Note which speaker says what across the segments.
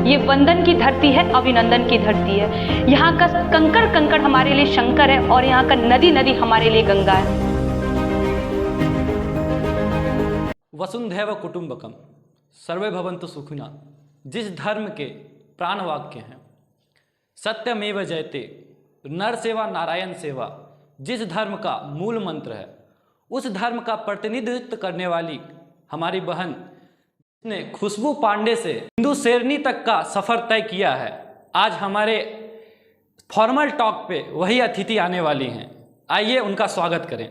Speaker 1: ये वंदन की धरती है, अभिनंदन की धरती है। यहाँ का कंकड़ कंकड़ हमारे लिए शंकर है और यहाँ का नदी नदी हमारे लिए गंगा है।
Speaker 2: वसुंधैव कुटुंबकम सर्वे भवन्तु सुखिनः जिस धर्म के प्राण वाक्य हैं, सत्यमेव जयते, नर सेवा नारायण सेवा, जिस धर्म का मूल मंत्र है, उस धर्म का प्रतिनिधित्व करने वाली हमारी बहन ने खुशबू पांडे से हिंदू शेरनी तक का सफर तय किया है। आज हमारे फॉर्मल टॉक पे वही अतिथि आने वाली हैं। आइए उनका स्वागत करें।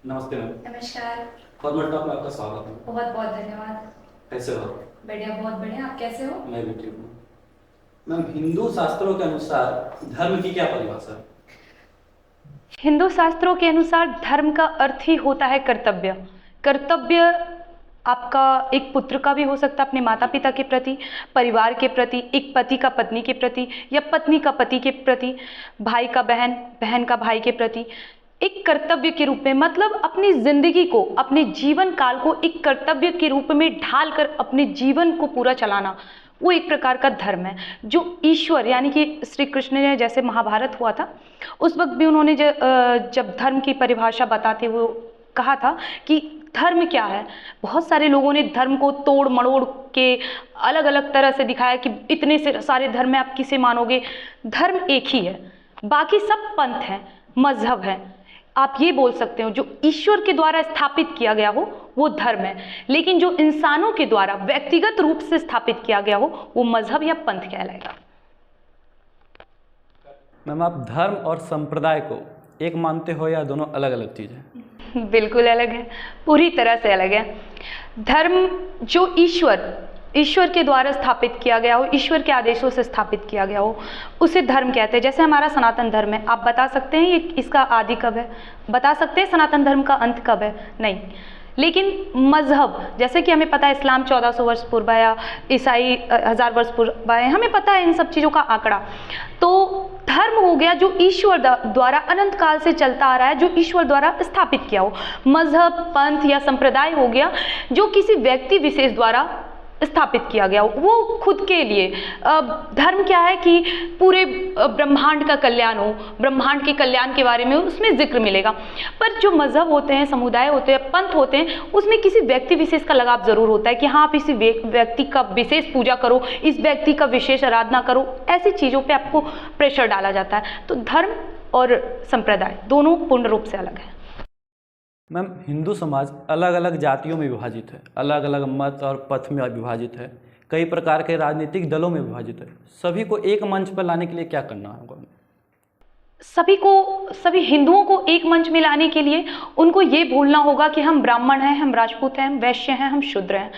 Speaker 2: नमस्ते मैम।
Speaker 3: नमस्कार।
Speaker 2: फॉर्मल टॉक में आपका स्वागत है।
Speaker 3: बहुत बहुत धन्यवाद।
Speaker 2: कैसे हो?
Speaker 3: बढ़िया, बहुत बढ़िया। आप कैसे हो?
Speaker 2: मैं भी ठीक हूँ। मैम, हिंदू शास्त्रों के अनुसार धर्म की क्या परिभाषा है?
Speaker 1: हिंदू शास्त्रों के अनुसार धर्म का अर्थ ही होता है कर्तव्य। कर्तव्य आपका एक पुत्र का भी हो सकता है अपने माता पिता के प्रति, परिवार के प्रति, एक पति का पत्नी के प्रति, या पत्नी का पति के प्रति, भाई का बहन, बहन का भाई के प्रति। एक कर्तव्य के रूप में, मतलब अपनी जिंदगी को, अपने जीवन काल को एक कर्तव्य के रूप में ढाल कर अपने जीवन को पूरा चलाना, वो एक प्रकार का धर्म है। जो ईश्वर यानी कि श्री कृष्ण ने, जैसे महाभारत हुआ था उस वक्त भी उन्होंने जब धर्म की परिभाषा बताते हुए कहा था कि धर्म क्या है। बहुत सारे लोगों ने धर्म को तोड़ मड़ोड़ के अलग अलग तरह से दिखाया कि इतने से सारे धर्म में आप किसे मानोगे। धर्म एक ही है, बाकी सब पंथ हैं, मजहब है। आप ये बोल सकते हो जो ईश्वर के द्वारा स्थापित किया गया हो वो धर्म है, लेकिन जो इंसानों के द्वारा व्यक्तिगत रूप से स्थापित किया गया हो वो मजहब या पंथ कहलाएगा।
Speaker 2: मैम, आप धर्म और संप्रदाय को एक मानते हो या दोनों अलग अलग चीज़ है?
Speaker 1: बिल्कुल अलग है, पूरी तरह से अलग है। धर्म जो ईश्वर के द्वारा स्थापित किया गया हो, ईश्वर के आदेशों से स्थापित किया गया हो, उसे धर्म कहते हैं। जैसे हमारा सनातन धर्म है, आप बता सकते हैं ये इसका आदि कब है? बता सकते हैं सनातन धर्म का अंत कब है? नहीं। लेकिन मजहब, जैसे कि हमें पता है इस्लाम 1400 वर्ष पूर्व या ईसाई 1000 वर्ष पूर्व है, हमें पता है इन सब चीज़ों का आंकड़ा। तो धर्म हो गया जो ईश्वर द्वारा अनंत काल से चलता आ रहा है, जो ईश्वर द्वारा स्थापित किया हो। मजहब, पंथ या संप्रदाय हो गया जो किसी व्यक्ति विशेष द्वारा स्थापित किया गया हो, वो खुद के लिए। धर्म क्या है कि पूरे ब्रह्मांड का कल्याण हो, ब्रह्मांड के कल्याण के बारे में उसमें जिक्र मिलेगा। पर जो मजहब होते हैं, समुदाय होते हैं, पंथ होते हैं, उसमें किसी व्यक्ति विशेष का लगाव जरूर होता है कि हाँ आप इसी व्यक्ति का विशेष पूजा करो, इस व्यक्ति का विशेष आराधना करो, ऐसी चीज़ों पर आपको प्रेशर डाला जाता है। तो धर्म और संप्रदाय दोनों पूर्ण रूप से अलग है।
Speaker 2: मैम, हिंदू समाज अलग अलग जातियों में विभाजित है, अलग अलग मत और पथ में विभाजित है, कई प्रकार के राजनीतिक दलों में विभाजित है। सभी को एक मंच पर लाने के लिए क्या करना होगा?
Speaker 1: सभी हिंदुओं को एक मंच में लाने के लिए उनको ये भूलना होगा कि हम ब्राह्मण हैं, हम राजपूत हैं, हम वैश्य हैं, हम शूद्र हैं।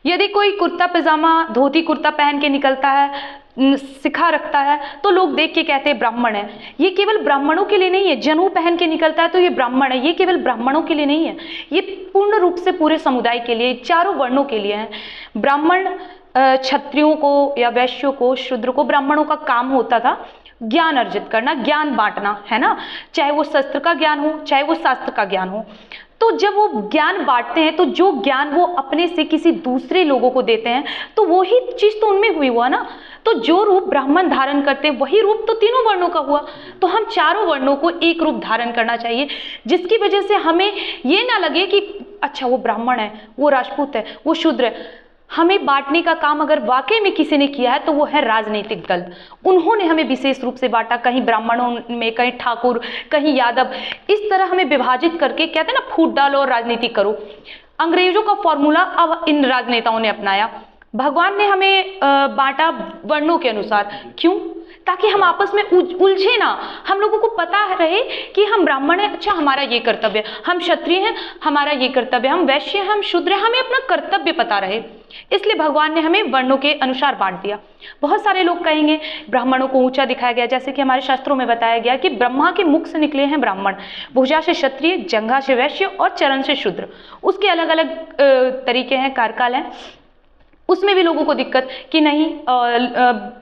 Speaker 1: यदि कोई कुर्ता पैजामा, धोती कुर्ता पहन के निकलता है, सिखा रखता है, तो लोग देख के कहते हैं ब्राह्मण है। ये केवल ब्राह्मणों के लिए नहीं है। जनेऊ पहन के निकलता है तो ये ब्राह्मण है। ये केवल ब्राह्मणों के लिए नहीं है, ये पूर्ण रूप से पूरे समुदाय के लिए, चारों वर्णों के लिए है। ब्राह्मण, क्षत्रियों को या वैश्यों को, शूद्र को, ब्राह्मणों का काम होता था ज्ञान अर्जित करना, ज्ञान बांटना, है ना। चाहे वो शस्त्र का ज्ञान हो, चाहे वो शास्त्र का ज्ञान हो। तो जब वो ज्ञान बांटते हैं तो जो ज्ञान वो अपने से किसी दूसरे लोगों को देते हैं तो वही चीज तो उनमें हुई हुआ ना। तो जो रूप ब्राह्मण धारण करते हैं वही रूप तो तीनों वर्णों का हुआ। तो हम चारों वर्णों को एक रूप धारण करना चाहिए, जिसकी वजह से हमें ये ना लगे कि अच्छा वो ब्राह्मण है, वो राजपूत है, वो शूद्र है। हमें बांटने का काम अगर वाकई में किसी ने किया है तो वो है राजनीतिक दल। उन्होंने हमें विशेष रूप से बांटा, कहीं ब्राह्मणों में, कहीं ठाकुर, कहीं यादव, इस तरह हमें विभाजित करके, कहते हैं ना फूट डालो और राजनीति करो। अंग्रेजों का फॉर्मूला अब इन राजनेताओं ने अपनाया। भगवान ने हमें बांटा वर्णों के अनुसार, क्यों? ताकि हम आपस में उलझे ना। हम लोगों को पता रहे कि हम ब्राह्मण हैं, अच्छा हमारा ये कर्तव्य है, हम क्षत्रिय हैं, हमारा ये कर्तव्य है, हम वैश्य हैं, हम शूद्र हैं, हमें अपना कर्तव्य पता रहे। इसलिए भगवान ने हमें वर्णों के अनुसार बांट दिया। बहुत सारे लोग कहेंगे ब्राह्मणों को ऊंचा दिखाया गया, जैसे कि हमारे शास्त्रों में बताया गया कि ब्रह्मा के मुख से निकले हैं ब्राह्मण, भुजा से क्षत्रिय, जंघा से वैश्य और चरण से शूद्र। उसके अलग अलग तरीके हैं, कारकाल हैं। उसमें भी लोगों को दिक्कत कि नहीं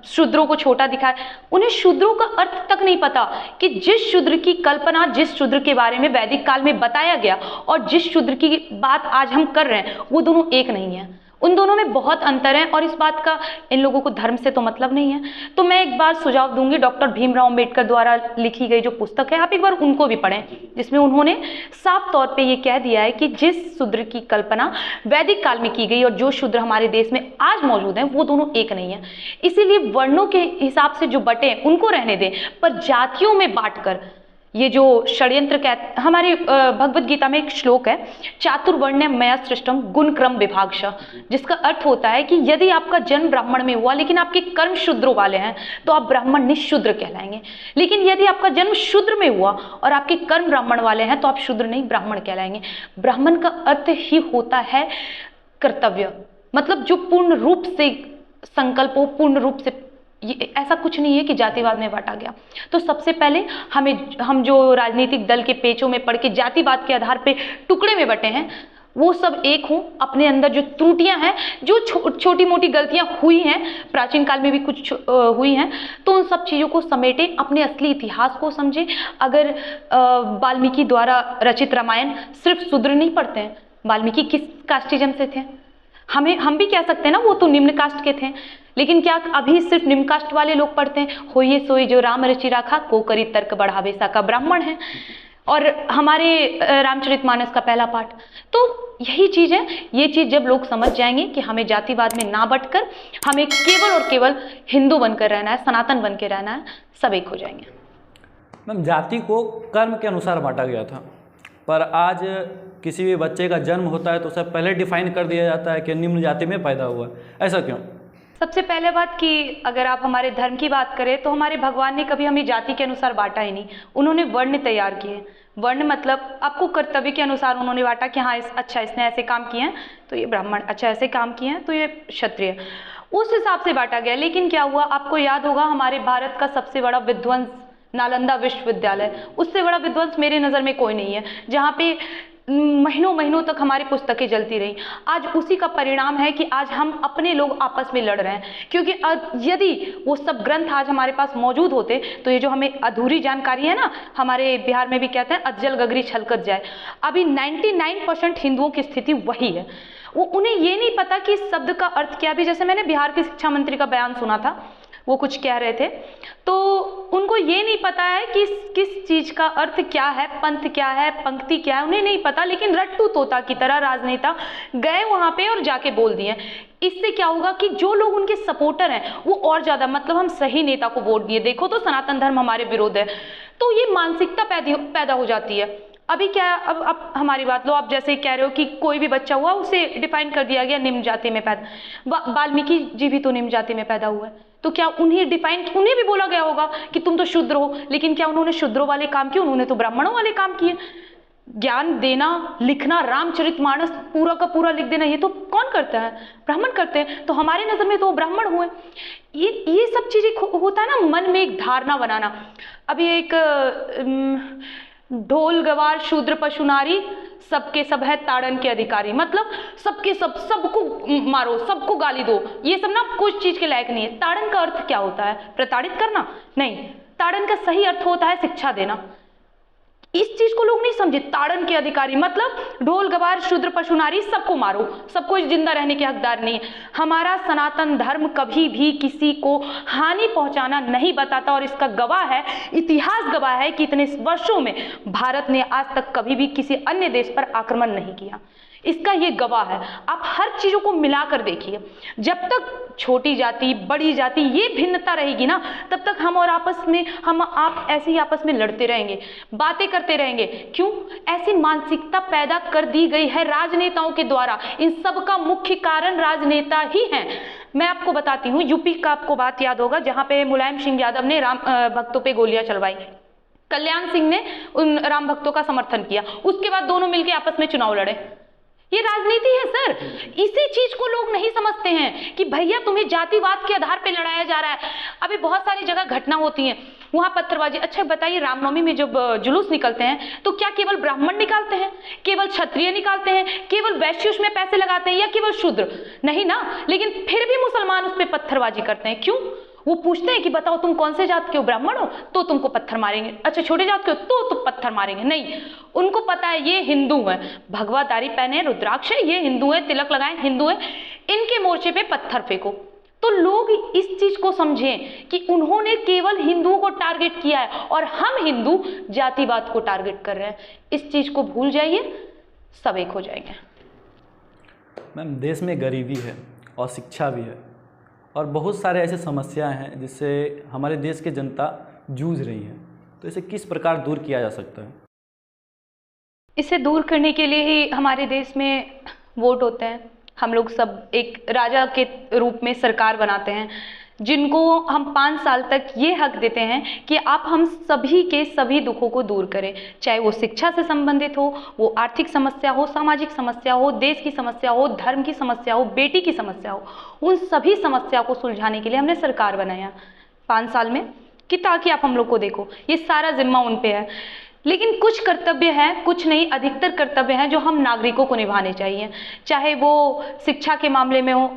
Speaker 1: शूद्रों को छोटा दिखाए। उन्हें शूद्रों का अर्थ तक नहीं पता कि जिस शूद्र की कल्पना, जिस शूद्र के बारे में वैदिक काल में बताया गया और जिस शूद्र की बात आज हम कर रहे हैं, वो दोनों एक नहीं है। उन दोनों में बहुत अंतर है और इस बात का इन लोगों को धर्म से तो मतलब नहीं है। तो मैं एक बार सुझाव दूंगी, डॉक्टर भीमराव अंबेडकर द्वारा लिखी गई जो पुस्तक है, आप एक बार उनको भी पढ़ें, जिसमें उन्होंने साफ तौर पे ये कह दिया है कि जिस शूद्र की कल्पना वैदिक काल में की गई और जो शूद्र हमारे देश में आज मौजूद हैं वो दोनों एक नहीं है। इसीलिए वर्णों के हिसाब से जो बटे उनको रहने दें, पर जातियों में बांटकर ये जो षड्यंत्र हमारी भगवत गीता में एक श्लोक है, चातुर्वर्ण्य मया सृष्टम गुण क्रम विभागशः, जिसका अर्थ होता है कि यदि आपका जन्म ब्राह्मण में हुआ लेकिन आपके कर्म शूद्रों वाले हैं तो आप ब्राह्मण निशूद्र कहलाएंगे, लेकिन यदि आपका जन्म शूद्र में हुआ और आपके कर्म ब्राह्मण वाले हैं तो आप शूद्र नहीं ब्राह्मण कहलाएंगे। ब्राह्मण का अर्थ ही होता है कर्तव्य, मतलब जो पूर्ण रूप से संकल्प हो, पूर्ण रूप से, ये ऐसा कुछ नहीं है कि जातिवाद में बांटा गया। तो सबसे पहले हम जो राजनीतिक दल के पेचों में पड़ के जातिवाद के आधार पे टुकड़े में बटे हैं वो सब एक हों, अपने अंदर जो त्रुटियां हैं, जो छोटी मोटी गलतियां हुई हैं, प्राचीन काल में भी कुछ हुई हैं, तो उन सब चीज़ों को समेटें, अपने असली इतिहास को समझें। अगर वाल्मीकि द्वारा रचित रामायण सिर्फ शूद्र नहीं पढ़ते हैं, वाल्मीकि किस कास्टिज्म से थे, हम भी कह सकते हैं ना वो तो निम्न कास्ट के थे, लेकिन क्या अभी सिर्फ निम्न कास्ट वाले लोग पढ़ते हैं? होइए सोई जो राम रचि राखा, को करी तर्क बढ़ावे साका, ब्राह्मण है। और हमारे रामचरितमानस का पहला पाठ, तो यही चीज़ है। ये चीज़ जब लोग समझ जाएंगे कि हमें जातिवाद में ना बटकर हमें केवल और केवल हिंदू बनकर रहना है, सनातन बन के रहना है, सब एक हो जाएंगे।
Speaker 2: मैम, जाति को कर्म के अनुसार बांटा गया था, पर आज किसी भी बच्चे का जन्म होता है तो उसे पहले डिफाइन कर दिया जाता है कि निम्न जाति में पैदा हुआ, ऐसा क्यों?
Speaker 1: सबसे पहले बात कि अगर आप हमारे धर्म की बात करें तो हमारे भगवान ने कभी हमें जाति के अनुसार बांटा ही नहीं, उन्होंने वर्ण तैयार किए। वर्ण मतलब आपको कर्तव्य के अनुसार उन्होंने बांटा कि हाँ अच्छा इसने ऐसे काम किए हैं तो ये ब्राह्मण, अच्छा ऐसे काम किए हैं तो ये क्षत्रिय, उस हिसाब से बांटा गया। लेकिन क्या हुआ, आपको याद होगा हमारे भारत का सबसे बड़ा विध्वंस नालंदा विश्वविद्यालय, उससे बड़ा विध्वंस मेरे नज़र में कोई नहीं है, जहाँ पे महीनों महीनों तक हमारी पुस्तकें जलती रहीं। आज उसी का परिणाम है कि आज हम अपने लोग आपस में लड़ रहे हैं, क्योंकि यदि वो सब ग्रंथ आज हमारे पास मौजूद होते तो ये जो हमें अधूरी जानकारी है ना, हमारे बिहार में भी कहते हैं अज्जल गगरी छलकत जाए, अभी 99% हिंदुओं की स्थिति वही है। वो उन्हें ये नहीं पता कि इस शब्द का अर्थ क्या भी, जैसे मैंने बिहार के शिक्षा मंत्री का बयान सुना था, वो कुछ कह रहे थे तो उनको ये नहीं पता है कि किस चीज़ का अर्थ क्या है, पंथ क्या है, पंक्ति क्या है, उन्हें नहीं पता। लेकिन रट्टू तोता की तरह राजनेता गए वहाँ पे और जाके बोल दिए। इससे क्या होगा कि जो लोग उनके सपोर्टर हैं वो और ज़्यादा, मतलब हम सही नेता को वोट दिए, देखो तो सनातन धर्म हमारे विरोध है, तो ये मानसिकता पैदा हो जाती है। अभी क्या, अब हमारी बात लो, आप जैसे कह रहे हो कि कोई भी बच्चा हुआ उसे डिफाइन कर दिया गया निम्न जाति में पैदा, वाल्मीकि जी भी तो निम्न जाति में पैदा हुआ है, तो क्या उन्हें भी बोला गया होगा कि तुम तो शूद्र हो, लेकिन क्या उन्होंने शूद्रों वाले काम किए? उन्होंने तो ब्राह्मणों वाले काम किए। ज्ञान देना, लिखना, रामचरितमानस पूरा का पूरा लिख देना, ये तो कौन करता है? ब्राह्मण करते हैं, तो हमारे नज़र में तो वो ब्राह्मण हुए। ये सब चीज़ें होता है ना, मन में एक धारणा बनाना। अभी एक ढोल गवार शूद्र पशु नारी सबके सब है ताड़न के अधिकारी, मतलब सबके सबको मारो, सबको गाली दो, ये सब ना कुछ चीज के लायक नहीं है। ताड़न का अर्थ क्या होता है? प्रताड़ित करना नहीं, ताड़न का सही अर्थ होता है शिक्षा देना। इस चीज को लोग नहीं समझे। ताड़न के अधिकारी मतलब ढोल गवार शूद्र पशु नारी सबको मारो, सबको जिंदा रहने के हकदार नहीं है। हमारा सनातन धर्म कभी भी किसी को हानि पहुंचाना नहीं बताता, और इसका गवाह है, इतिहास गवाह है कि इतने वर्षों में भारत ने आज तक कभी भी किसी अन्य देश पर आक्रमण नहीं किया, इसका ये गवाह है। आप हर चीज़ों को मिलाकर देखिए, जब तक छोटी जाति बड़ी जाति ये भिन्नता रहेगी ना, तब तक हम आप ऐसे ही आपस में लड़ते रहेंगे, बातें करते रहेंगे। क्यों? ऐसी मानसिकता पैदा कर दी गई है राजनेताओं के द्वारा। इन सब का मुख्य कारण राजनेता ही हैं। मैं आपको बताती हूँ, यूपी का आपको बात याद होगा, जहाँ पे मुलायम सिंह यादव ने राम भक्तों पे गोलियां चलवाई, कल्याण सिंह ने उन राम भक्तों का समर्थन किया, उसके बाद दोनों मिलकर आपस में चुनाव लड़े। ये राजनीति है सर। इसी चीज को लोग नहीं समझते हैं कि भैया तुम्हें जातिवाद के आधार पे लड़ाया जा रहा है। अभी बहुत सारी जगह घटना होती है, वहां पत्थरबाजी। अच्छा बताइए, रामनवमी में जब जुलूस निकलते हैं तो क्या केवल ब्राह्मण निकालते हैं, केवल क्षत्रिय निकालते हैं, केवल वैश्य उसमें पैसे लगाते हैं, या केवल शूद्र? नहीं ना। लेकिन फिर भी मुसलमान उस पर पत्थरबाजी करते हैं। क्यों? वो पूछते हैं कि बताओ तुम कौन से जात के हो, ब्राह्मण हो तो तुमको पत्थर मारेंगे, अच्छा छोटे जात के हो तो पत्थर मारेंगे। नहीं, उनको पता है ये हिंदू है, भगवा दाढ़ी पहने, रुद्राक्ष है, ये हिंदू है, तिलक लगाए, हिंदू है। इनके मोर्चे पे पत्थर फेंको। तो लोग इस चीज को समझें कि उन्होंने केवल हिंदुओं को टारगेट किया है और हम हिंदू जातिवाद को टारगेट कर रहे हैं। इस चीज को भूल जाइए, सब एक हो जाएंगे।
Speaker 2: मैम, देश में गरीबी है और शिक्षा भी है और बहुत सारे ऐसे समस्याएं हैं जिससे हमारे देश की जनता जूझ रही है, तो इसे किस प्रकार दूर किया जा सकता है?
Speaker 1: इसे दूर करने के लिए ही हमारे देश में वोट होते हैं। हम लोग सब एक राजा के रूप में सरकार बनाते हैं, जिनको हम 5 साल तक ये हक देते हैं कि आप हम सभी के सभी दुखों को दूर करें, चाहे वो शिक्षा से संबंधित हो, वो आर्थिक समस्या हो, सामाजिक समस्या हो, देश की समस्या हो, धर्म की समस्या हो, बेटी की समस्या हो, उन सभी समस्या को सुलझाने के लिए हमने सरकार बनाया 5 साल में, कि ताकि आप हम लोग को देखो। ये सारा जिम्मा उन पे है, लेकिन कुछ कर्तव्य हैं, कुछ नहीं, अधिकतर कर्तव्य हैं जो हम नागरिकों को निभाने चाहिए, चाहे वो शिक्षा के मामले में हो।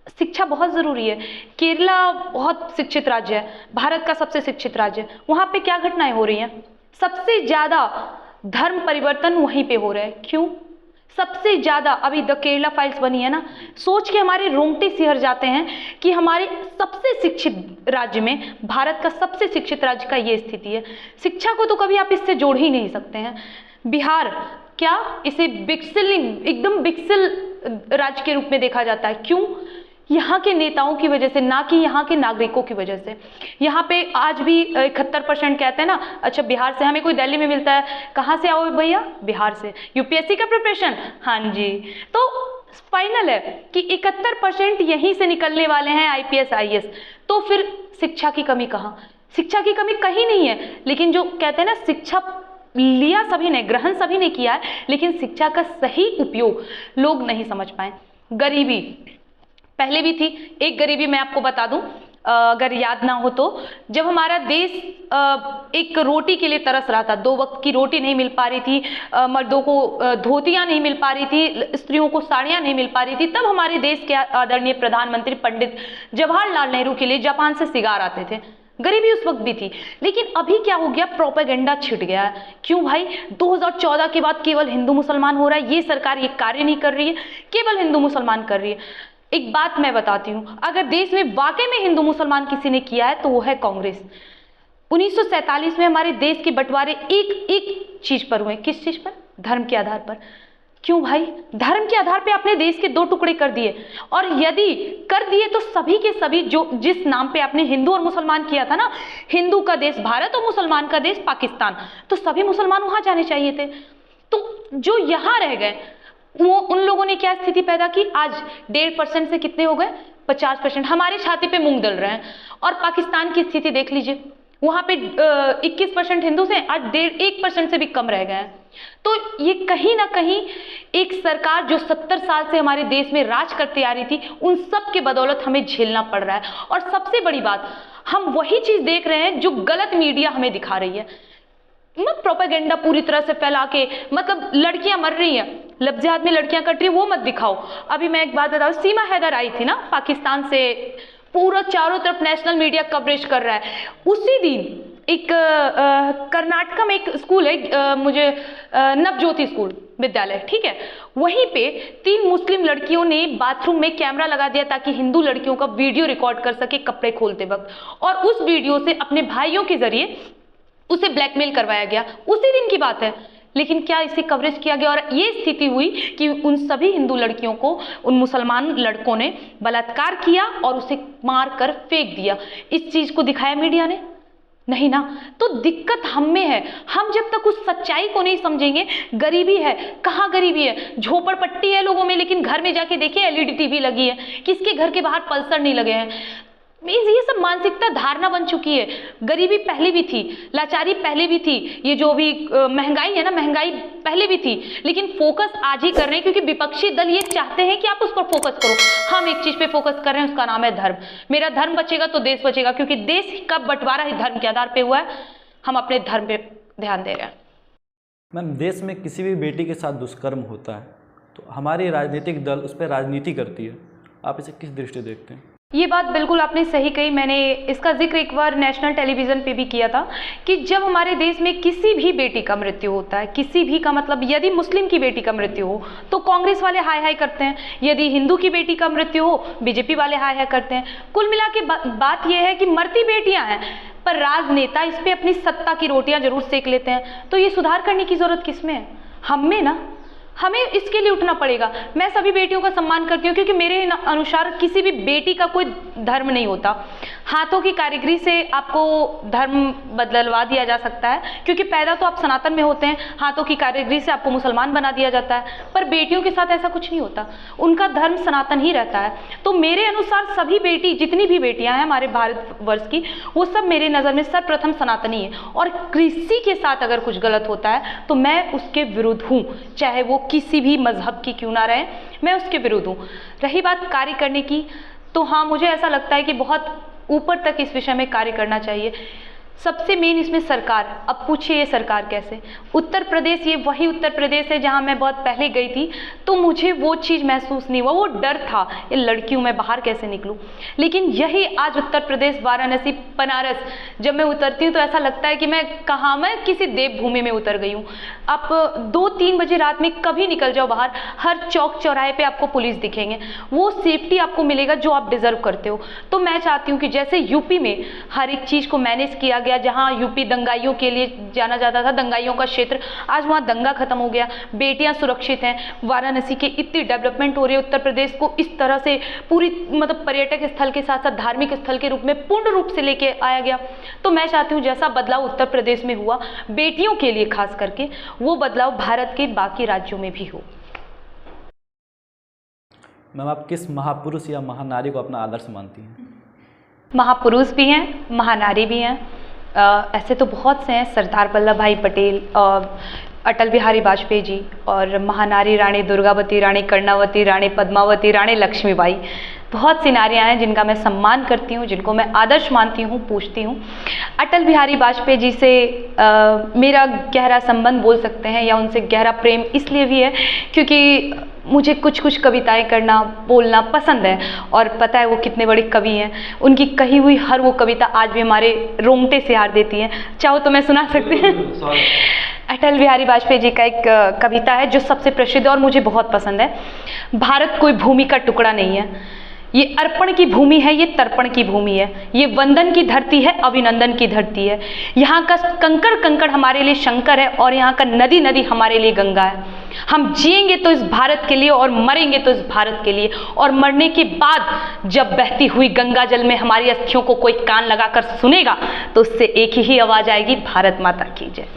Speaker 1: शिक्षा बहुत ज़रूरी है। केरला बहुत शिक्षित राज्य है, भारत का सबसे शिक्षित राज्य है। वहाँ पे क्या घटनाएं हो रही हैं? सबसे ज़्यादा धर्म परिवर्तन वहीं पे हो रहा है। क्यों? सबसे ज़्यादा अभी द केरला फाइल्स बनी है ना, सोच के हमारे रोंगटे सिहर जाते हैं कि हमारे सबसे शिक्षित राज्य में, भारत का सबसे शिक्षित राज्य का ये स्थिति है। शिक्षा को तो कभी आप इससे जोड़ ही नहीं सकते हैं। बिहार क्या, इसे विकसित, एकदम विकसित राज्य के रूप में देखा जाता है। क्यों? यहाँ के नेताओं की वजह से, ना कि यहाँ के नागरिकों की वजह से। यहाँ पे आज भी 71% कहते हैं ना, अच्छा बिहार से, हमें कोई दिल्ली में मिलता है, कहाँ से आओ भैया? बिहार से। यूपीएससी का प्रिपरेशन? हाँ जी। तो फाइनल है कि 71% यहीं से निकलने वाले हैं आईपीएस आईएएस। तो फिर शिक्षा की कमी कहाँ? शिक्षा की कमी कहीं नहीं है, लेकिन जो कहते हैं ना, शिक्षा लिया सभी ने, ग्रहण सभी ने किया है, लेकिन शिक्षा का सही उपयोग लोग नहीं समझ पाए। गरीबी पहले भी थी। एक गरीबी मैं आपको बता दूं, अगर याद ना हो तो, जब हमारा देश एक रोटी के लिए तरस रहा था, 2 वक्त की रोटी नहीं मिल पा रही थी, मर्दों को धोतियां नहीं मिल पा रही थी, स्त्रियों को साड़ियां नहीं मिल पा रही थी, तब हमारे देश के आदरणीय प्रधानमंत्री पंडित जवाहरलाल नेहरू के लिए जापान से सिगार आते थे। गरीबी उस वक्त भी थी, लेकिन अभी क्या हो गया? प्रोपेगेंडा छिड़ गया है। क्यों भाई? 2014 के बाद केवल हिंदू मुसलमान हो रहा है। ये सरकार ये कार्य नहीं कर रही है, केवल हिंदू मुसलमान कर रही है। एक बात मैं बताती हूँ, अगर देश में वाकई में हिंदू मुसलमान किसी ने किया है तो वो है कांग्रेस। 1947 में हमारे देश के बंटवारे एक चीज पर हुए। किस चीज पर? धर्म के आधार पर। क्यों भाई? धर्म के आधार पे आपने देश के 2 टुकड़े कर दिए, और यदि कर दिए तो सभी के सभी, जो जिस नाम पे आपने हिंदू और मुसलमान किया था ना, हिंदू का देश भारत और मुसलमान का देश पाकिस्तान, तो सभी मुसलमान वहां जाने चाहिए थे। तो जो यहाँ रह गए, वो उन लोगों ने क्या स्थिति पैदा की? आज 1.5% से कितने हो गए? 50%। हमारी छाती पे मूंग दल रहे हैं। और पाकिस्तान की स्थिति देख लीजिए, वहां पे 21% हिंदू से, आज 1% से भी कम रह गए हैं। तो ये कहीं ना कहीं एक सरकार जो 70 साल से हमारे देश में राज करती आ रही थी, उन सब के बदौलत हमें झेलना पड़ रहा है। और सबसे बड़ी बात, हम वही चीज देख रहे हैं जो गलत मीडिया हमें दिखा रही है। प्रोपेगेंडा पूरी तरह से फैला के, मतलब लड़कियां मर रही हैं, लफ्जियात में लड़कियां कट रही है, वो मत दिखाओ। अभी मैं एक बात बताऊं, सीमा हैदर आई थी ना पाकिस्तान से, पूरा चारों तरफ नेशनल मीडिया कवरेज कर रहा है। उसी दिन एक कर्नाटक में एक स्कूल है, मुझे नवज्योति स्कूल विद्यालय, ठीक है, वहीं पे 3 मुस्लिम लड़कियों ने बाथरूम में कैमरा लगा दिया ताकि हिंदू लड़कियों का वीडियो रिकॉर्ड कर सके कपड़े खोलते वक्त, और उस वीडियो से अपने भाइयों के जरिए उसे ब्लैकमेल करवाया गया। उसी दिन की बात है, लेकिन क्या इसे कवरेज किया गया, और ये स्थिति हुई कि उन सभी हिंदू लड़कियों को उन मुसलमान लड़कों ने बलात्कार किया और उसे मार कर फेंक दिया। इस चीज को दिखाया मीडिया ने? नहीं ना। तो दिक्कत हम में है। हम जब तक उस सच्चाई को नहीं समझेंगे, गरीबी है, कहाँ गरीबी है? झोपड़पट्टी है लोगों में, लेकिन घर में जाके देखिए एलईडी टीवी लगी है, किसके घर के बाहर पल्सर नहीं लगे हैं। ये सब मानसिकता धारणा बन चुकी है। गरीबी पहले भी थी, लाचारी पहले भी थी, ये जो भी महंगाई है ना, महंगाई पहले भी थी, लेकिन फोकस आज ही कर रहे हैं क्योंकि विपक्षी दल ये चाहते हैं कि आप उस पर फोकस करो। हम एक चीज पे फोकस कर रहे हैं, उसका नाम है धर्म। मेरा धर्म बचेगा तो देश बचेगा, क्योंकि देश का बंटवारा ही धर्म के आधार पे हुआ है। हम अपने धर्म पे ध्यान दे रहे हैं।
Speaker 2: मैम, देश में किसी भी बेटी के साथ दुष्कर्म होता है तो हमारी राजनीतिक दल उस पर राजनीति करती है। आप इसे किस दृष्टि देखते हैं?
Speaker 1: ये बात बिल्कुल आपने सही कही। मैंने इसका जिक्र एक बार नेशनल टेलीविज़न पे भी किया था कि जब हमारे देश में किसी भी बेटी का मृत्यु होता है, किसी भी का मतलब यदि मुस्लिम की बेटी का मृत्यु हो तो कांग्रेस वाले हाय हाय करते हैं, यदि हिंदू की बेटी का मृत्यु हो बीजेपी वाले हाय हाय करते हैं। कुल मिला के बात यह है कि मरती बेटियां हैं पर राजनेता इस पर अपनी सत्ता की रोटियां जरूर सेक लेते हैं। तो ये सुधार करने की ज़रूरत किस में है? हम में ना, हमें इसके लिए उठना पड़ेगा। मैं सभी बेटियों का सम्मान करती हूँ क्योंकि मेरे अनुसार किसी भी बेटी का कोई धर्म नहीं होता। हाथों की कारीगरी से आपको धर्म बदलवा दिया जा सकता है क्योंकि पैदा तो आप सनातन में होते हैं, हाथों की कारीगरी से आपको मुसलमान बना दिया जाता है, पर बेटियों के साथ ऐसा कुछ नहीं होता, उनका धर्म सनातन ही रहता है। तो मेरे अनुसार सभी बेटी, जितनी भी बेटियां हैं हमारे भारतवर्ष की, वो सब मेरे नज़र में सर्वप्रथम सनातनी है। और किसी के साथ अगर कुछ गलत होता है तो मैं उसके विरुद्ध हूँ, चाहे वो किसी भी मजहब की क्यों ना रहे, मैं उसके विरुद्ध हूँ। रही बात कार्य करने की, तो हाँ, मुझे ऐसा लगता है कि बहुत ऊपर तक इस विषय में कार्य करना चाहिए। सबसे मेन इसमें सरकार। अब पूछिए ये सरकार कैसे? उत्तर प्रदेश, ये वही उत्तर प्रदेश है जहाँ मैं बहुत पहले गई थी, तो मुझे वो चीज़ महसूस नहीं हुआ, वो डर था ये लड़की हूँ मैं बाहर कैसे निकलूँ। लेकिन यही आज उत्तर प्रदेश, वाराणसी, बनारस जब मैं उतरती हूँ तो ऐसा लगता है कि मैं कहाँ, मैं किसी देवभूमि में उतर गई हूँ। आप 2-3 बजे रात में कभी निकल जाओ बाहर, हर चौक चौराहे पे आपको पुलिस दिखेंगे, वो सेफ्टी आपको मिलेगा जो आप डिजर्व करते हो। तो मैं चाहती हूँ कि जैसे यूपी में हर एक चीज़ को मैनेज किया गया, जहाँ यूपी दंगाइयों के लिए जाना जाता था, दंगाइयों का क्षेत्र, आज वहाँ दंगा खत्म हो गया, बेटियाँ सुरक्षित हैं। वाराणसी की इतनी डेवलपमेंट हो रही है, उत्तर प्रदेश को इस तरह से पूरी मतलब पर्यटक स्थल के साथ साथ धार्मिक स्थल के रूप में पूर्ण रूप से लेके आया गया। तो मैं चाहती हूँ जैसा बदलाव उत्तर प्रदेश में हुआ बेटियों के लिए खास करके, वो बदलाव भारत के बाकी राज्यों में भी हो।
Speaker 2: मैम, आप किस महापुरुष या महानारी को अपना आदर्श मानती हैं?
Speaker 1: महापुरुष भी हैं, महानारी भी हैं। ऐसे तो बहुत से हैं, सरदार वल्लभ भाई पटेल, अटल बिहारी वाजपेयी जी, और महानारी रानी दुर्गावती, रानी कर्णावती, रानी पद्मावती, रानी लक्ष्मीबाई। बहुत सी नारियाँ हैं जिनका मैं सम्मान करती हूँ, जिनको मैं आदर्श मानती हूँ, पूछती हूँ। अटल बिहारी वाजपेयी जी से मेरा गहरा संबंध बोल सकते हैं, या उनसे गहरा प्रेम इसलिए भी है क्योंकि मुझे कुछ कुछ कविताएं करना, बोलना पसंद है, और पता है वो कितने बड़े कवि हैं। उनकी कही हुई हर वो कविता आज भी हमारे रोंगटे से हार देती है। चाहो तो मैं सुना सकती हूँ। अटल बिहारी वाजपेयी जी का एक कविता है जो सबसे प्रसिद्ध और मुझे बहुत पसंद है। भारत कोई भूमि का टुकड़ा नहीं है, ये अर्पण की भूमि है, ये तर्पण की भूमि है, ये वंदन की धरती है, अभिनंदन की धरती है। यहाँ का कंकड़ कंकड़ हमारे लिए शंकर है, और यहाँ का नदी नदी हमारे लिए गंगा है। हम जिएंगे तो इस भारत के लिए और मरेंगे तो इस भारत के लिए, और मरने के बाद जब बहती हुई गंगा जल में हमारी अस्थियों को कोई कान लगाकर सुनेगा तो उससे एक ही आवाज़ आएगी, भारत माता की जय।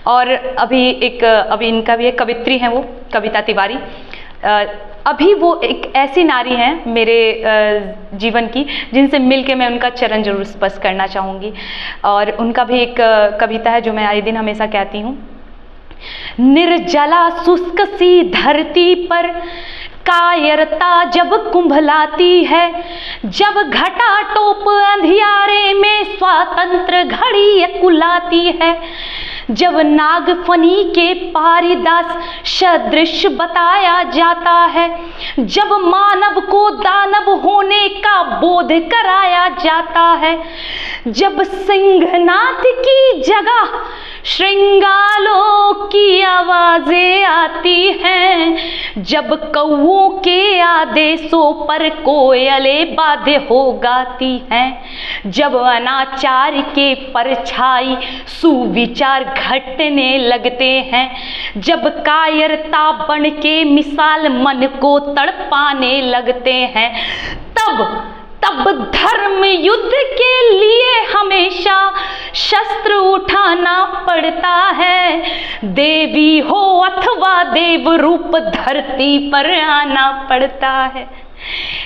Speaker 1: और अभी इनका भी एक कवित्री हैं, वो कविता तिवारी। अभी वो एक ऐसी नारी हैं मेरे जीवन की जिनसे मिलके मैं उनका चरण जरूर स्पर्श करना चाहूँगी। और उनका भी एक कविता है जो मैं आए दिन हमेशा कहती हूँ। निर्जला शुष्क सी धरती पर कायरता जब कुंभलाती है, जब घटा टोप अंधियारे में स्वातंत्र घड़ी कुलाती है, जब नागफनी के पारिदास सदृश बताया जाता है, जब मानव को दानव होने का बोध कराया जाता है, जब सिंहनाथ की जगह श्रृंगालों की आवाजें आती हैं, जब कौओं के आदेशों पर कोयलें बाधे हो गाती हैं, जब अनाचार के परछाई सुविचार घटने लगते हैं, जब कायरता बन के मिसाल मन को तड़पाने लगते हैं, तब धर्म युद्ध के लिए हमेशा शस्त्र उठाना पड़ता है। देवी हो अथवा देव रूप धरती पर आना पड़ता है।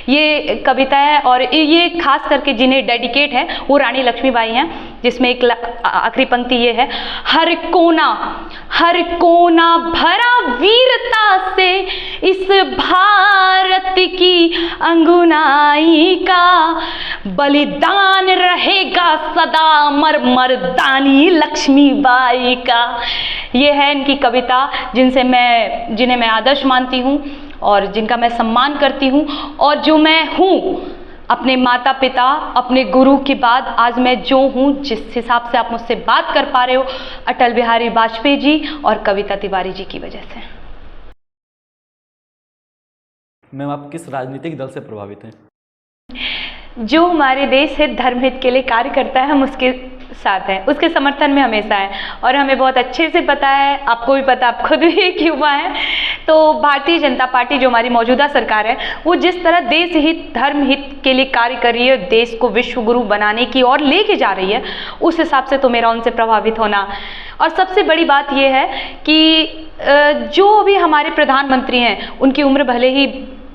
Speaker 1: ये कविता है, और ये खास करके जिन्हें डेडिकेट है वो रानी लक्ष्मीबाई हैं, जिसमें एक आखिरी पंक्ति ये है। हर कोना भरा वीरता से इस भारत की अंगुनाई का, बलिदान रहेगा सदा मर्दानी लक्ष्मीबाई का। ये है इनकी कविता जिन्हें मैं आदर्श मानती हूँ और जिनका मैं सम्मान करती हूँ, और जो मैं हूँ अपने माता पिता, अपने गुरु के बाद आज मैं जो हूँ, जिस हिसाब से आप मुझसे बात कर पा रहे हो, अटल बिहारी वाजपेयी जी और कविता तिवारी जी की वजह से।
Speaker 2: मैम, आप किस राजनीतिक दल से प्रभावित हैं?
Speaker 1: जो हमारे देश हित धर्म हित के लिए कार्य करता है, हम उसके साथ हैं, उसके समर्थन में हमेशा हैं। और हमें बहुत अच्छे से पता है, आपको भी पता, आप खुद भी एक युवा हैं, तो भारतीय जनता पार्टी जो हमारी मौजूदा सरकार है, वो जिस तरह देश हित धर्म हित के लिए कार्य कर रही है, देश को विश्व गुरु बनाने की ओर लेके जा रही है, उस हिसाब से तो मेरा उनसे प्रभावित होना। और सबसे बड़ी बात ये है कि जो अभी हमारे प्रधानमंत्री हैं, उनकी उम्र भले ही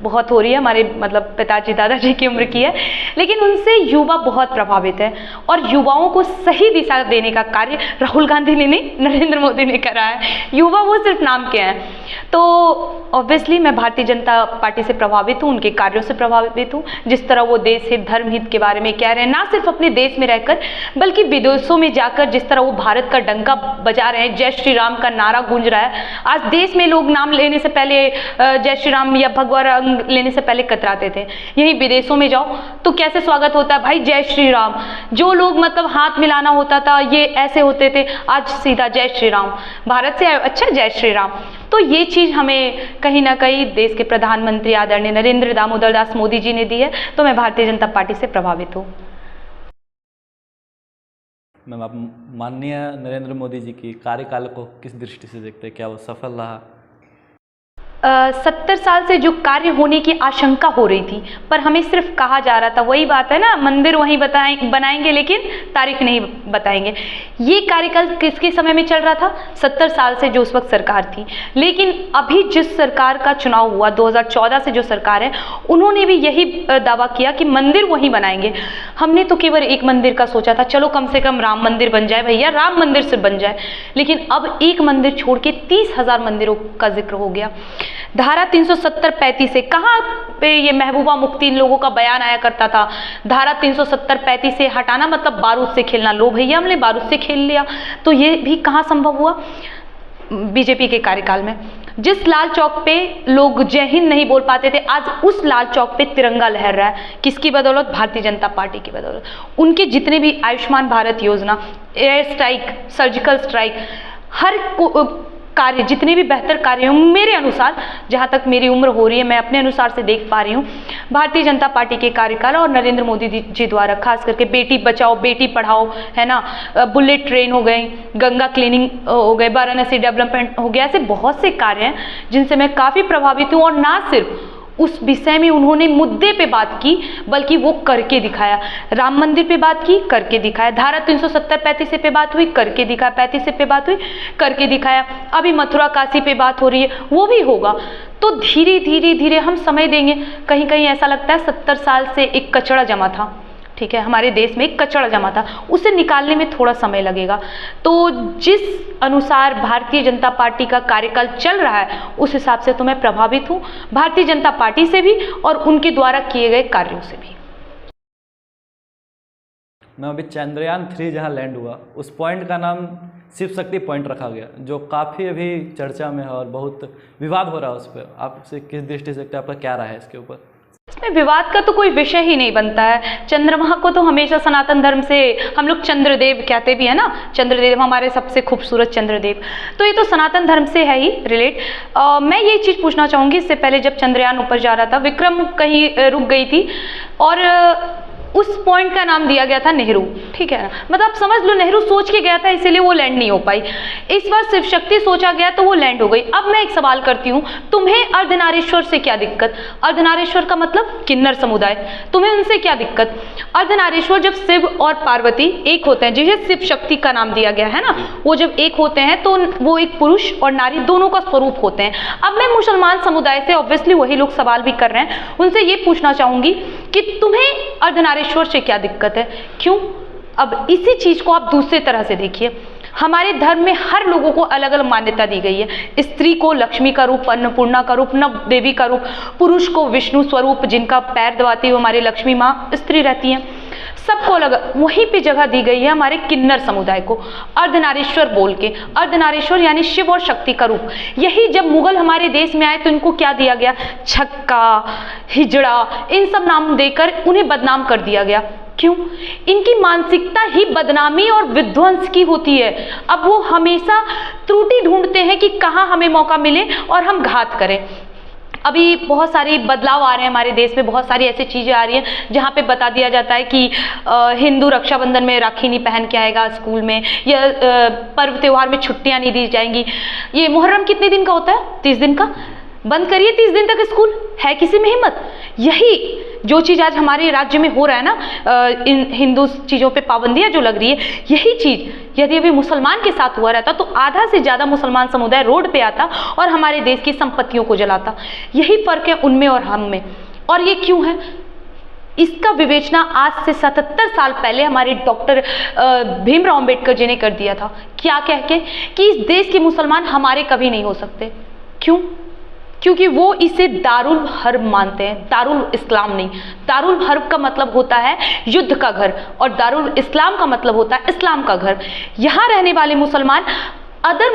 Speaker 1: बहुत हो रही है, हमारे मतलब पिताजी दादाजी की उम्र की है, लेकिन उनसे युवा बहुत प्रभावित है। और युवाओं को सही दिशा देने का कार्य राहुल गांधी ने नहीं, नरेंद्र मोदी ने करा है। युवा वो सिर्फ नाम के हैं। तो ऑब्वियसली मैं भारतीय जनता पार्टी से प्रभावित हूँ, उनके कार्यों से प्रभावित हूँ। जिस तरह वो देश हित धर्म हित के बारे में कह रहे हैं, ना सिर्फ अपने देश में रहकर बल्कि विदेशों में जाकर जिस तरह वो भारत का डंका बजा रहे हैं, जय श्री राम का नारा गूंज रहा है। आज देश में लोग नाम लेने से पहले जय श्री राम या भगवा रंग लेने से पहले कतराते थे। यही विदेशों में जाओ तो कैसे स्वागत होता है, भाई जय श्री राम। जो लोग मतलब हाथ मिलाना होता था, ये ऐसे होते थे, आज सीधा जय श्री राम। भारत से अच्छा जय श्री राम। तो ये चीज़ हमें कहीं ना कहीं देश के प्रधानमंत्री आदरणीय नरेंद्र दामोदर दास मोदी जी ने दी है। तो मैं भारतीय जनता पार्टी से प्रभावित हूँ।
Speaker 2: मैम, आप माननीय नरेंद्र मोदी जी की कार्यकाल को किस दृष्टि से देखते हैं? क्या वो सफल रहा?
Speaker 1: 70 साल से जो कार्य होने की आशंका हो रही थी, पर हमें सिर्फ कहा जा रहा था, वही बात है ना, मंदिर वहीं बनाएंगे लेकिन तारीख नहीं बताएंगे। ये कार्यकाल किसके समय में चल रहा था? 70 साल से जो उस वक्त सरकार थी। लेकिन अभी जिस सरकार का चुनाव हुआ 2014 से जो सरकार है, उन्होंने भी यही दावा किया कि मंदिर वहीं बनाएंगे। हमने तो केवल एक मंदिर का सोचा था, चलो कम से कम राम मंदिर बन जाए भैया, राम मंदिर से बन जाए। लेकिन अब एक मंदिर छोड़ के 30,000 मंदिरों का जिक्र हो गया। धारा 370-35 से कहाँ पे ये महबूबा मुफ्ती इन लोगों का बयान आया करता था, धारा 370-35 से हटाना मतलब बारूद से खेलना। लो भैया, हमने बारूद से खेल लिया। तो ये भी कहाँ संभव हुआ? बीजेपी के कार्यकाल में। जिस लाल चौक पे लोग जय हिंद नहीं बोल पाते थे, आज उस लाल चौक पे तिरंगा लहर रहा है। किसकी बदौलत? भारतीय जनता पार्टी की बदौलत। उनके जितने भी आयुष्मान भारत योजना, एयर स्ट्राइक, सर्जिकल स्ट्राइक, हर कार्य, जितने भी बेहतर कार्य हैं, मेरे अनुसार, जहाँ तक मेरी उम्र हो रही है, मैं अपने अनुसार से देख पा रही हूँ, भारतीय जनता पार्टी के कार्यकाल और नरेंद्र मोदी जी द्वारा, खास करके बेटी बचाओ बेटी पढ़ाओ, है ना, बुलेट ट्रेन हो गई, गंगा क्लीनिंग हो गए, वाराणसी डेवलपमेंट हो गया, ऐसे बहुत से कार्य हैं जिनसे मैं काफ़ी प्रभावित हूँ। और ना सिर्फ उस विषय में उन्होंने मुद्दे पे बात की, बल्कि वो करके दिखाया। राम मंदिर पे बात की, करके दिखाया। धारा 370-35 पे बात हुई, करके दिखाया। 35 पे बात हुई, करके दिखाया। अभी मथुरा काशी पे बात हो रही है, वो भी होगा। तो धीरे धीरे धीरे हम समय देंगे। कहीं कहीं ऐसा लगता है 70 साल से एक कचरा जमा था, ठीक है, हमारे देश में एक कचरा जमा था, उसे निकालने में थोड़ा समय लगेगा। तो जिस अनुसार भारतीय जनता पार्टी का कार्यकाल चल रहा है, उस हिसाब से तो मैं प्रभावित हूँ, भारतीय जनता पार्टी से भी और उनके द्वारा किए गए कार्यों से भी।
Speaker 2: मैं अभी चंद्रयान 3 जहाँ लैंड हुआ, उस पॉइंट का नाम शिव शक्ति पॉइंट रखा गया, जो काफ़ी अभी चर्चा में है और बहुत विवाद हो रहा है उस पर। आपसे किस दृष्टि से, आपका क्या राय है इसके ऊपर?
Speaker 1: इसमें विवाद का तो कोई विषय ही नहीं बनता है। चंद्रमा को तो हमेशा सनातन धर्म से हम लोग चंद्रदेव कहते भी है ना, चंद्रदेव हमारे सबसे खूबसूरत चंद्रदेव, तो ये तो सनातन धर्म से है ही रिलेट। मैं ये चीज़ पूछना चाहूँगी, इससे पहले जब चंद्रयान ऊपर जा रहा था, विक्रम कहीं रुक गई थी और उस पॉइंट का नाम दिया गया था नेहरू, ठीक है ना, मतलब आप समझ लो नेहरू सोच के गया था, इसीलिए वो लैंड नहीं हो पाई। इस बार शिव शक्ति सोचा गया तो वो लैंड हो गई। अब मैं एक सवाल करती हूँ, तुम्हें अर्धनारीश्वर से क्या दिक्कत? अर्धनारीश्वर का मतलब किन्नर समुदाय, तुम्हें उनसे क्या दिक्कत? अर्धनारीश्वर जब शिव और पार्वती एक होते हैं, जिसे शिव शक्ति का नाम दिया गया है ना, वो जब एक होते हैं तो वो एक पुरुष और नारी दोनों का स्वरूप होते हैं। अब मैं मुसलमान समुदाय से, ऑब्वियसली वही लोग सवाल भी कर रहे हैं, उनसे ये पूछना चाहूंगी कि तुम्हें अर्धनारीश्वर से क्या दिक्कत है, क्यों? अब इसी चीज को आप दूसरे तरह से देखिए। हमारे धर्म में हर लोगों को अलग अलग मान्यता दी गई है। स्त्री को लक्ष्मी का रूप, अन्नपूर्णा का रूप, नव देवी का रूप, पुरुष को विष्णु स्वरूप, जिनका पैर दबाती हुई हमारी लक्ष्मी माँ स्त्री रहती हैं। सबको अलग वहीं पे जगह दी गई है हमारे किन्नर समुदाय को, अर्धनारीश्वर बोल के। अर्धनारीश्वर यानी शिव और शक्ति का रूप। यही जब मुगल हमारे देश में आए तो इनको क्या दिया गया, छक्का, हिजड़ा, इन सब नाम देकर उन्हें बदनाम कर दिया गया। क्यों? इनकी मानसिकता ही बदनामी और विध्वंस की होती है। अब वो हमेशा त्रुटि ढूंढते हैं कि कहाँ हमें मौका मिले और हम घात करें। अभी बहुत सारी बदलाव आ रहे हैं हमारे देश में, बहुत सारी ऐसी चीज़ें आ रही हैं जहाँ पे बता दिया जाता है कि हिंदू रक्षाबंधन में राखी नहीं पहन के आएगा स्कूल में, या पर्व त्योहार में छुट्टियाँ नहीं दी जाएंगी। ये मुहर्रम कितने दिन का होता है? 30 दिन का। बंद करिए 30 दिन तक स्कूल, है किसी में हिम्मत? यही जो चीज़ आज हमारे राज्य में हो रहा है ना, इन हिंदू चीज़ों पे पाबंदियाँ जो लग रही है, यही चीज़ यदि अभी मुसलमान के साथ हुआ रहता तो आधा से ज़्यादा मुसलमान समुदाय रोड पे आता और हमारे देश की संपत्तियों को जलाता। यही फ़र्क है उनमें और हम में। और ये क्यों है? इसका विवेचना आज से 77 साल पहले हमारे डॉक्टर भीमराव अंबेडकर जी ने कर दिया था। क्या कह के? कि इस देश के मुसलमान हमारे कभी नहीं हो सकते। क्यों? क्योंकि वो इसे दारुल हर्ब मानते हैं, दारुल इस्लाम नहीं। दारुल हर्ब का मतलब होता है युद्ध का घर और दारुल इस्लाम का मतलब होता है इस्लाम का घर। यहाँ रहने वाले मुसलमान अदर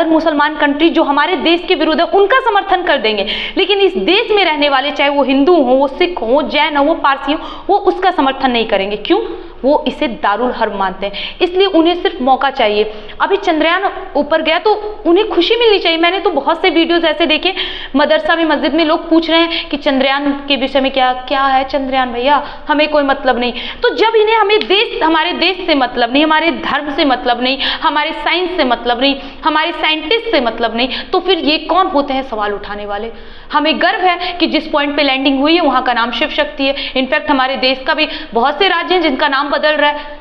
Speaker 1: मुसलमान कंट्री जो हमारे देश के विरुद्ध है उनका समर्थन कर देंगे, लेकिन इस देश में रहने वाले, चाहे वो हिंदू हो, वो सिख हो, जैन हो, वो पारसी हो, वो उसका समर्थन नहीं करेंगे। क्यों? वो इसे दारुल हर्ब मानते हैं, इसलिए उन्हें सिर्फ मौका चाहिए। अभी चंद्रयान ऊपर गया तो उन्हें खुशी मिलनी चाहिए। मैंने तो बहुत से वीडियोस ऐसे देखे, मदरसा में, मस्जिद में लोग पूछ रहे हैं कि चंद्रयान के विषय में क्या है चंद्रयान भैया, हमें कोई मतलब नहीं। तो जब इन्हें हमारे देश से मतलब नहीं, हमारे धर्म से मतलब नहीं, हमारे साइंस से मतलब नहीं, हमारे साइंटिस्ट से मतलब नहीं, तो फिर ये कौन होते हैं सवाल उठाने वाले? हमें गर्व है कि जिस पॉइंट पे लैंडिंग हुई है वहाँ का नाम शिव शक्ति है। इनफैक्ट हमारे देश का भी बहुत से राज्य हैं जिनका नाम बदल रहा है।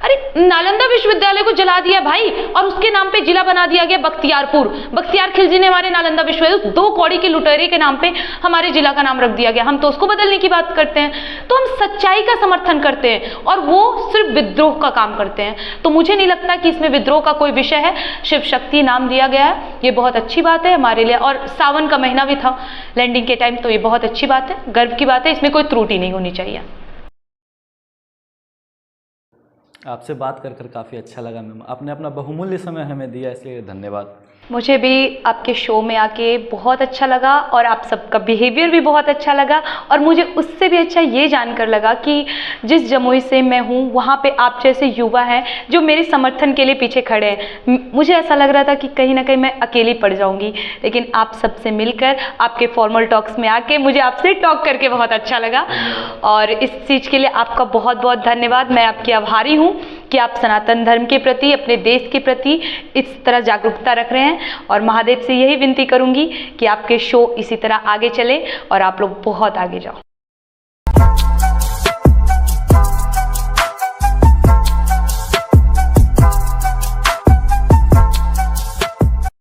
Speaker 1: अरे नालंदा विश्वविद्यालय को जला दिया भाई, और उसके नाम पे जिला बना दिया गया बख्तियारपुर। बख्तियार खिलजी ने हमारे नालंदा विश्वविद्यालय, उस 2 कौड़ी के लुटेरे के नाम पे हमारे जिला का नाम रख दिया गया। हम तो उसको बदलने की बात करते हैं। तो हम सच्चाई का समर्थन करते हैं और वो सिर्फ विद्रोह का काम करते हैं। तो मुझे नहीं लगता कि इसमें विद्रोह का कोई विषय है। शिव शक्ति नाम दिया गया है, ये बहुत अच्छी बात है हमारे लिए। और सावन का महीना भी था लैंडिंग के टाइम, तो ये बहुत अच्छी बात है, गर्व की बात है। इसमें कोई त्रुटि नहीं होनी चाहिए।
Speaker 2: आपसे बात कर काफ़ी अच्छा लगा मैम। आपने अपना बहुमूल्य समय हमें दिया, इसलिए धन्यवाद।
Speaker 1: मुझे भी आपके शो में आके बहुत अच्छा लगा और आप सबका बिहेवियर भी बहुत अच्छा लगा। और मुझे उससे भी अच्छा ये जानकर लगा कि जिस जमुई से मैं हूँ वहाँ पे आप जैसे युवा हैं जो मेरे समर्थन के लिए पीछे खड़े हैं। मुझे ऐसा लग रहा था कि कहीं ना कहीं मैं अकेली पड़ जाऊँगी, लेकिन आप सबसे मिलकर, आपके फॉर्मल टॉक्स में आके मुझे आपसे टॉक करके बहुत अच्छा लगा। और इस चीज़ के लिए आपका बहुत बहुत धन्यवाद। मैं आपकी आभारी हूँ कि आप सनातन धर्म के प्रति, अपने देश के प्रति इस तरह जागरूकता रख रहे हैं। और महादेव से यही विनती करूंगी कि आपके शो इसी तरह आगे चले और आप लोग बहुत आगे जाओ।